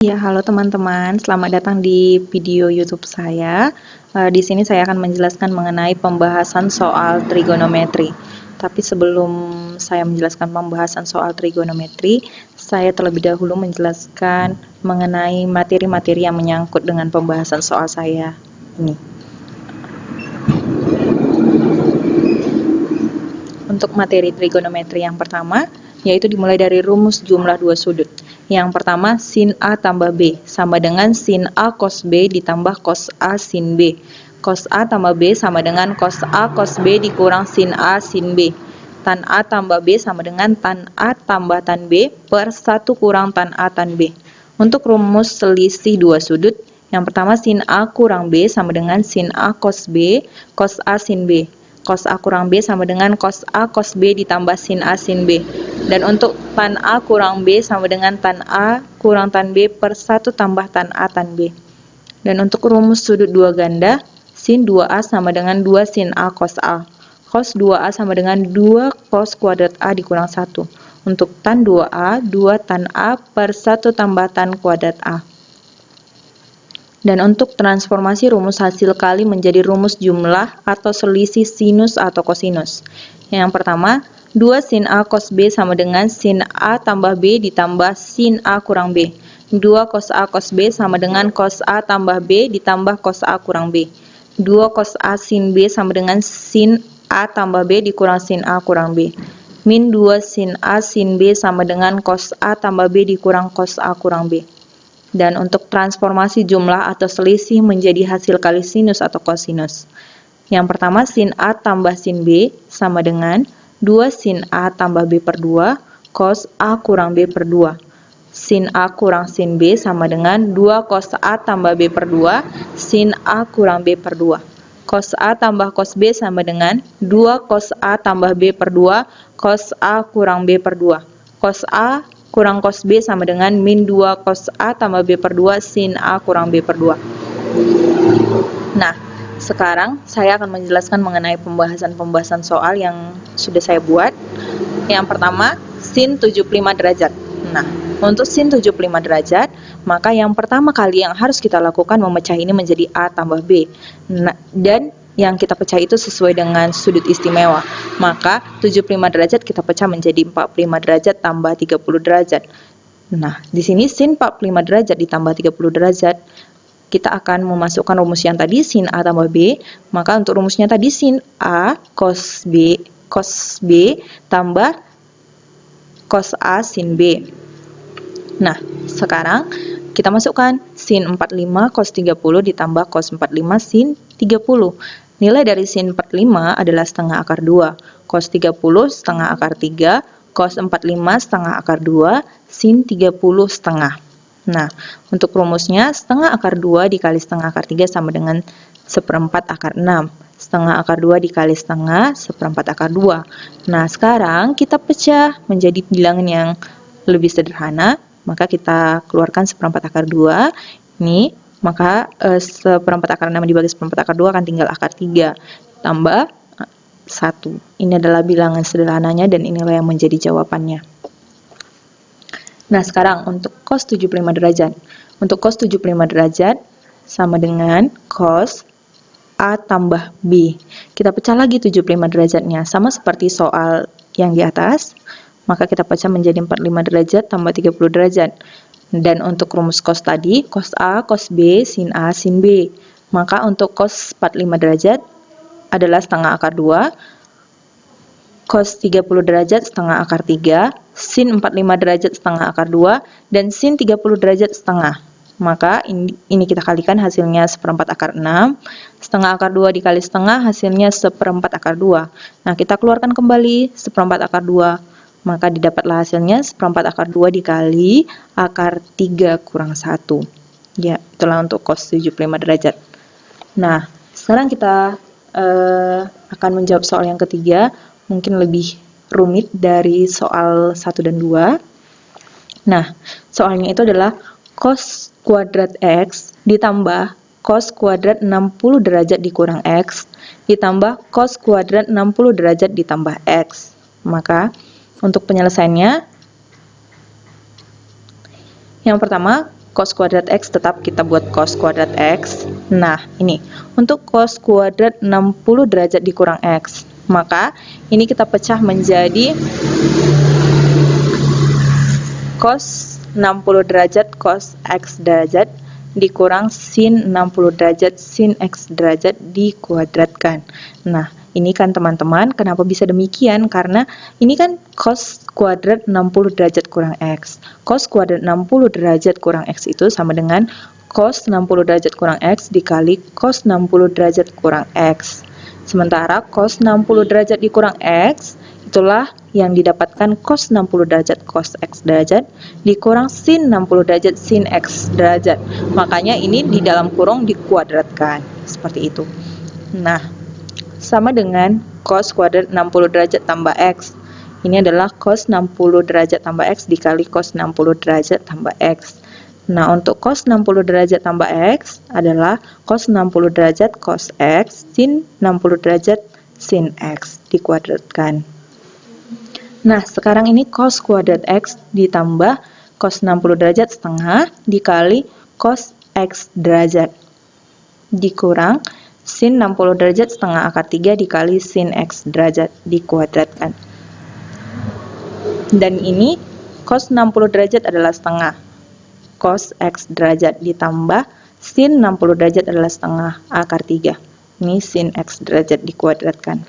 Ya, halo teman-teman, selamat datang di video YouTube saya. Di sini saya akan menjelaskan mengenai pembahasan soal trigonometri. Tapi sebelum saya menjelaskan pembahasan soal trigonometri, saya terlebih dahulu menjelaskan mengenai materi-materi yang menyangkut dengan pembahasan soal saya ini. Untuk materi trigonometri yang pertama, yaitu dimulai dari rumus jumlah dua sudut. Yang pertama, sin A tambah B sama dengan sin A cos B ditambah cos A sin B. Cos A tambah B sama dengan cos A cos B dikurang sin A sin B. Tan A tambah B sama dengan tan A tambah tan B per 1 kurang tan A tan B. Untuk rumus selisih dua sudut, yang pertama sin A kurang B sama dengan sin A cos B cos A sin B. Cos A kurang B sama dengan cos A cos B ditambah sin A sin B. Dan untuk tan A kurang B sama dengan tan A kurang tan B per 1 tambah tan A tan B. Dan untuk rumus sudut dua ganda, sin 2A sama dengan 2 sin A cos A. Cos 2A sama dengan 2 cos kuadrat A dikurang 1. Untuk tan 2A, 2 tan A per 1 tambah tan kuadrat A. Dan untuk transformasi rumus hasil kali menjadi rumus jumlah atau selisih sinus atau kosinus. Yang pertama, 2 sin A cos B sama dengan sin A tambah B ditambah sin A kurang B. 2 cos A cos B sama dengan cos A tambah B ditambah cos A kurang B. 2 cos A sin B sama dengan sin A tambah B dikurang sin A kurang B. Min 2 sin A sin B sama dengan cos A tambah B dikurang cos A kurang B. Dan untuk transformasi jumlah atau selisih menjadi hasil kali sinus atau kosinus. Yang pertama, sin A tambah sin B sama dengan 2 sin A tambah B per 2 cos A kurang B per 2. Sin A kurang sin B sama dengan 2 cos A tambah B per 2 sin A kurang B per 2. Cos A tambah cos B sama dengan 2 cos A tambah B per 2 cos A kurang B per 2. Cos A kurang cos B sama dengan min 2 cos A tambah B per 2 sin A kurang B per 2. Nah, sekarang saya akan menjelaskan mengenai pembahasan soal yang sudah saya buat. Yang pertama, sin 75 derajat. Nah, untuk sin 75 derajat, maka yang pertama kali yang harus kita lakukan memecah ini menjadi A tambah B. Nah, dan yang kita pecah itu sesuai dengan sudut istimewa. Maka 75 derajat kita pecah menjadi 45 derajat tambah 30 derajat. Nah, di sini sin 45 derajat ditambah 30 derajat, kita akan memasukkan rumus yang tadi sin A tambah B. Maka untuk rumusnya tadi sin A cos B tambah cos A sin B. Nah, sekarang kita masukkan sin 45 cos 30 ditambah cos 45 sin 30. Nilai dari sin 45 adalah setengah akar 2. Cos 30 setengah akar 3. Cos 45 setengah akar 2. Sin 30 setengah. Nah, untuk rumusnya setengah akar 2 dikali setengah akar 3 sama dengan seperempat akar 6. Setengah akar 2 dikali setengah, seperempat akar 2. Nah, sekarang kita pecah menjadi bilangan yang lebih sederhana. Maka kita keluarkan seperempat akar 2. Ini, maka seperempat akar 6 dibagi seperempat akar 2 akan tinggal akar 3. Tambah 1. Ini adalah bilangan sederhananya dan inilah yang menjadi jawabannya. Nah, sekarang untuk cos 75 derajat. Untuk cos 75 derajat sama dengan cos A tambah B. Kita pecah lagi 75 derajatnya. Sama seperti soal yang di atas. Maka kita pecah menjadi 45 derajat tambah 30 derajat. Dan untuk rumus cos tadi, cos A, cos B, sin A, sin B. Maka untuk cos 45 derajat adalah setengah akar 2. Cos 30 derajat setengah akar 3. Sin 45 derajat setengah akar 2. Dan sin 30 derajat setengah. Maka ini kita kalikan hasilnya seperempat akar 6. Setengah akar 2 dikali setengah hasilnya seperempat akar 2. Nah, kita keluarkan kembali seperempat akar 2. Maka didapatlah hasilnya seperempat akar 2 dikali akar 3 kurang 1. Ya, itulah untuk cos 75 derajat. Nah, sekarang kita akan menjawab soal yang ketiga. Mungkin lebih rumit dari soal 1 dan 2. Nah, soalnya itu adalah cos kuadrat X ditambah cos kuadrat 60 derajat dikurang X ditambah cos kuadrat 60 derajat ditambah X. Maka untuk penyelesaiannya, yang pertama, cos kuadrat X tetap kita buat cos kuadrat X. Nah, ini untuk cos kuadrat 60 derajat dikurang X, maka ini kita pecah menjadi cos 60 derajat cos X derajat dikurang sin 60 derajat sin X derajat dikuadratkan. Nah, ini kan teman-teman, kenapa bisa demikian? Karena ini kan cos kuadrat 60 derajat kurang X. Cos kuadrat 60 derajat kurang X itu sama dengan cos 60 derajat kurang X dikali cos 60 derajat kurang X. Sementara cos 60 derajat dikurang X, itulah yang didapatkan cos 60 derajat cos X derajat dikurang sin 60 derajat sin X derajat. Makanya ini di dalam kurung dikuadratkan. Seperti itu. Nah, sama dengan cos kuadrat 60 derajat tambah X. Ini adalah cos 60 derajat tambah X dikali cos 60 derajat tambah X. Nah, untuk cos 60 derajat tambah X adalah cos 60 derajat cos X sin 60 derajat sin X dikuadratkan. Nah, sekarang ini cos kuadrat X ditambah cos 60 derajat setengah dikali cos X derajat dikurang sin 60 derajat setengah akar 3 dikali sin X derajat dikuadratkan. Dan ini cos 60 derajat adalah setengah cos X derajat ditambah sin 60 derajat adalah setengah akar 3. Ini sin X derajat dikuadratkan.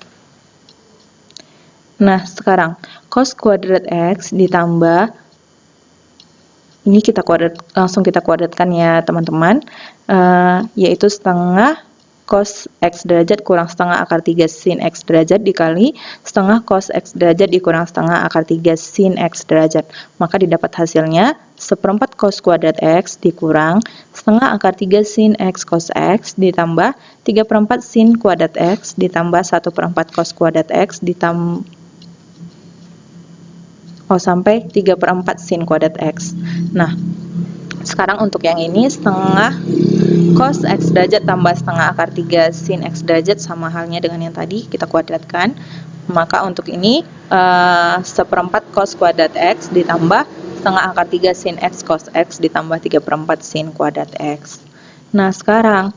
Nah, sekarang cos kuadrat X ditambah, ini langsung kita kuadratkan ya teman-teman, yaitu setengah cos X derajat kurang setengah akar 3 sin X derajat dikali setengah cos X derajat dikurang setengah akar 3 sin X derajat. Maka didapat hasilnya seperempat cos kuadrat X dikurang setengah akar 3 sin X cos X ditambah 3/4 sin kuadrat X ditambah 1/4 cos kuadrat X sampai 3/4 sin kuadrat X. Nah, sekarang untuk yang ini setengah cos X derajat tambah setengah akar 3 sin X derajat sama halnya dengan yang tadi kita kuadratkan. Maka untuk ini seperempat cos kuadrat X ditambah setengah akar 3 sin X cos X ditambah 3/4 sin kuadrat X. Nah, sekarang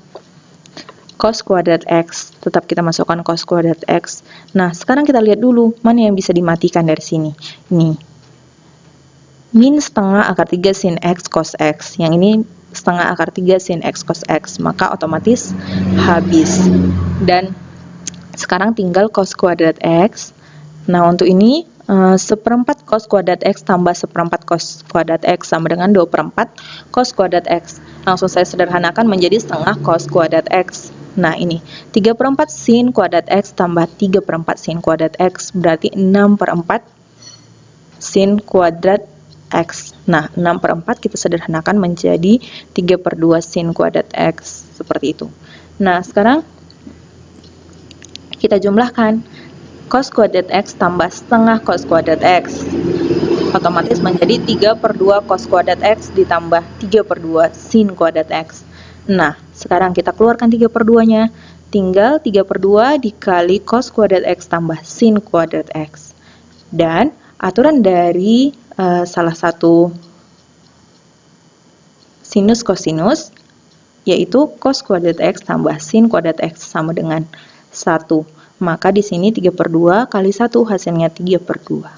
cos kuadrat X, tetap kita masukkan cos kuadrat X. Nah, sekarang kita lihat dulu mana yang bisa dimatikan dari sini. Ini min setengah akar 3 sin X cos X. Yang ini setengah akar 3 sin X cos X. Maka otomatis habis. Dan sekarang tinggal cos kuadrat X. Nah, untuk ini seperempat cos kuadrat X tambah seperempat cos kuadrat X sama dengan 2/4 cos kuadrat X. Langsung saya sederhanakan menjadi setengah cos kuadrat X. Nah, ini 3/4 sin kuadrat X tambah 3/4 sin kuadrat X berarti 6/4 sin kuadrat X. Nah, 6/4 kita sederhanakan menjadi 3/2 sin kuadrat X. Seperti itu. Nah, sekarang kita jumlahkan cos kuadrat X tambah setengah cos kuadrat X. Otomatis menjadi 3/2 cos kuadrat X ditambah 3/2 sin kuadrat X. Nah, sekarang kita keluarkan 3/2-nya. Tinggal 3/2 dikali cos kuadrat X tambah sin kuadrat X. Dan aturan dari salah satu sinus kosinus, yaitu cos kuadrat X tambah sin kuadrat X sama dengan 1. Maka di sini 3/2 kali 1 hasilnya 3/2.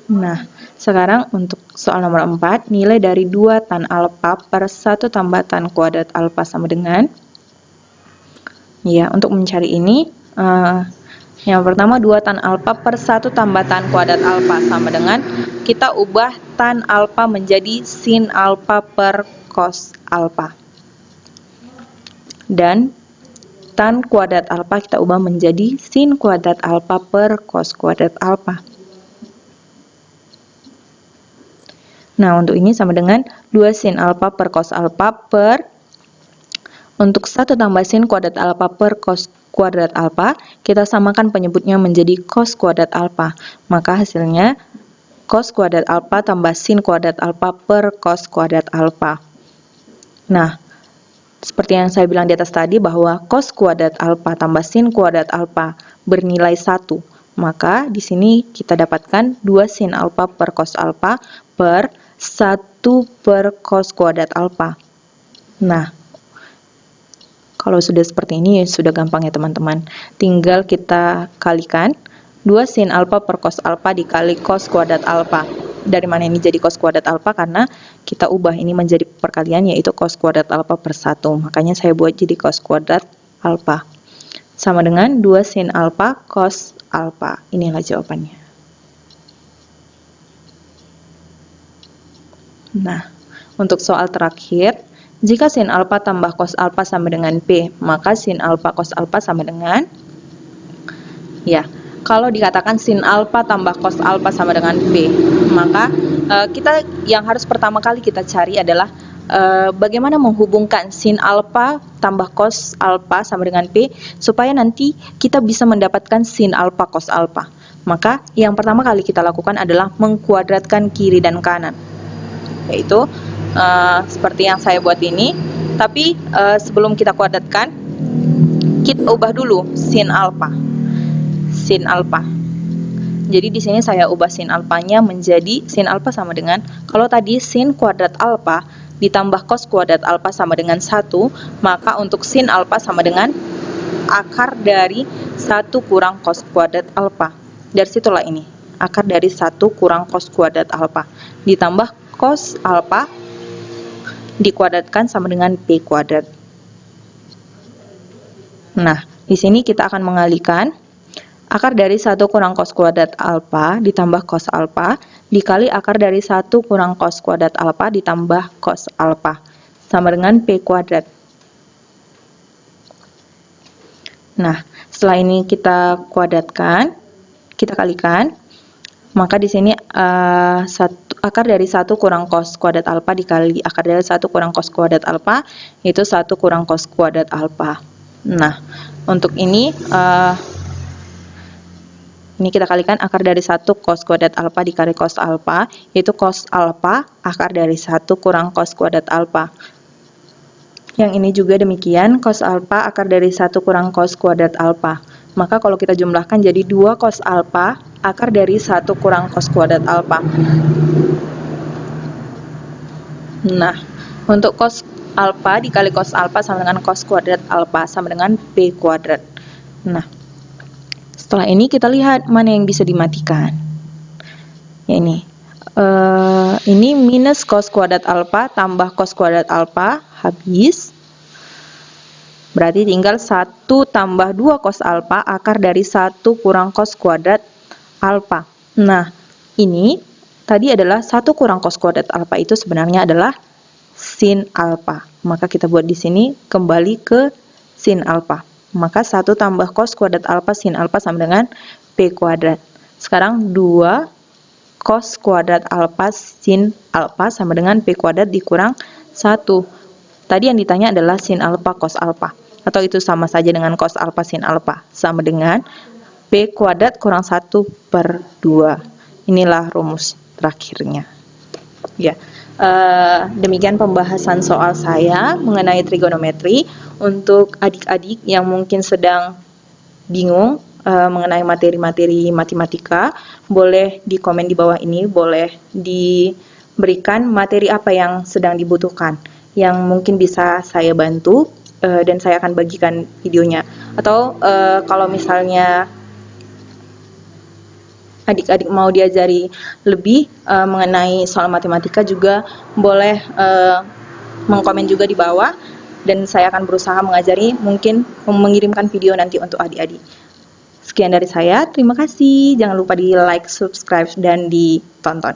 Nah, sekarang untuk soal nomor 4, nilai dari 2 tan alfa per 1 tambah tan kuadrat alfa sama dengan, ya, untuk mencari ini, yang pertama 2 tan alfa per 1 tambah tan kuadrat alfa sama dengan, kita ubah tan alfa menjadi sin alfa per cos alfa. Dan tan kuadrat alfa kita ubah menjadi sin kuadrat alfa per cos kuadrat alfa. Nah, untuk ini sama dengan 2 sin alfa per cos alfa per, untuk 1 tambah sin kuadrat alfa per cos kuadrat alfa, kita samakan penyebutnya menjadi cos kuadrat alfa. Maka hasilnya cos kuadrat alfa tambah sin kuadrat alfa per cos kuadrat alfa. Nah, seperti yang saya bilang di atas tadi bahwa cos kuadrat alfa tambah sin kuadrat alfa bernilai 1. Maka di sini kita dapatkan 2 sin alfa per cos alfa per 1 per cos kuadrat alfa. Nah, kalau sudah seperti ini sudah gampang ya teman-teman. Tinggal kita kalikan 2 sin alfa per cos alfa dikali cos kuadrat alfa. Dari mana ini jadi cos kuadrat alfa? Karena kita ubah ini menjadi perkalian, yaitu cos kuadrat alfa per 1. Makanya saya buat jadi cos kuadrat alfa. Sama dengan 2 sin alfa cos alfa. Inilah jawabannya. Nah, untuk soal terakhir, jika sin alfa tambah cos alfa sama dengan P, maka sin alfa cos alfa sama dengan, ya, kalau dikatakan sin alfa tambah cos alfa sama dengan P, maka kita yang harus pertama kali kita cari adalah bagaimana menghubungkan sin alfa tambah cos alfa sama dengan P supaya nanti kita bisa mendapatkan sin alfa cos alfa. Maka yang pertama kali kita lakukan adalah mengkuadratkan kiri dan kanan, yaitu seperti yang saya buat ini. Tapi sebelum kita kuadratkan, kita ubah dulu sin alfa. Jadi di sini saya ubah sin alfanya menjadi sin alfa sama dengan, kalau tadi sin kuadrat alfa ditambah cos kuadrat alfa sama dengan 1, maka untuk sin alfa sama dengan akar dari 1 kurang cos kuadrat alfa. Dari situlah ini, akar dari 1 kurang cos kuadrat alfa ditambah cos alfa dikuadratkan sama dengan P kuadrat. Nah, di sini kita akan mengalihkan akar dari 1 kurang cos kuadrat alfa ditambah cos alfa dikali akar dari 1 kurang cos kuadrat alfa ditambah cos alfa sama dengan P kuadrat. Nah, setelah ini kita kuadratkan, kita kalikan, maka di sini akar dari 1 kurang cos kuadrat alfa dikali akar dari 1 kurang cos kuadrat alfa, itu 1 kurang cos kuadrat alfa. Nah, untuk ini kita kalikan akar dari 1 cos kuadrat alfa dikali cos alfa, yaitu cos alfa akar dari 1 kurang cos kuadrat alfa. Yang ini juga demikian, cos alfa akar dari 1 kurang cos kuadrat alfa. Maka kalau kita jumlahkan jadi 2 cos alfa akar dari 1 kurang cos kuadrat alfa. Nah, untuk cos alfa dikali cos alfa sama dengan cos kuadrat alfa sama dengan P kuadrat. Nah, setelah ini kita lihat mana yang bisa dimatikan. Ya, ini minus cos kuadrat alfa tambah cos kuadrat alfa habis. Berarti tinggal 1 tambah 2 cos alfa akar dari 1 kurang cos kuadrat alfa. Nah, ini tadi adalah 1 kurang cos kuadrat alfa itu sebenarnya adalah sin alfa. Maka kita buat di sini kembali ke sin alfa. Maka 1 tambah cos kuadrat alfa sin alfa sama dengan P kuadrat. Sekarang 2 cos kuadrat alfa sin alfa sama dengan P kuadrat dikurang 1. Tadi yang ditanya adalah sin alfa cos alfa. Atau itu sama saja dengan cos alfa sin alfa. Sama dengan P kuadrat kurang 1 per 2. Inilah rumus terakhirnya. Ya, demikian pembahasan soal saya mengenai trigonometri. Untuk adik-adik yang mungkin sedang bingung mengenai materi-materi matematika, boleh di komen di bawah ini, boleh diberikan materi apa yang sedang dibutuhkan, yang mungkin bisa saya bantu, dan saya akan bagikan videonya. Atau kalau misalnya adik-adik mau diajari lebih mengenai soal matematika, juga boleh mengkomen juga di bawah, dan saya akan berusaha mengajari, mungkin mengirimkan video nanti untuk adik-adik. Sekian dari saya, terima kasih. Jangan lupa di like, subscribe, dan ditonton.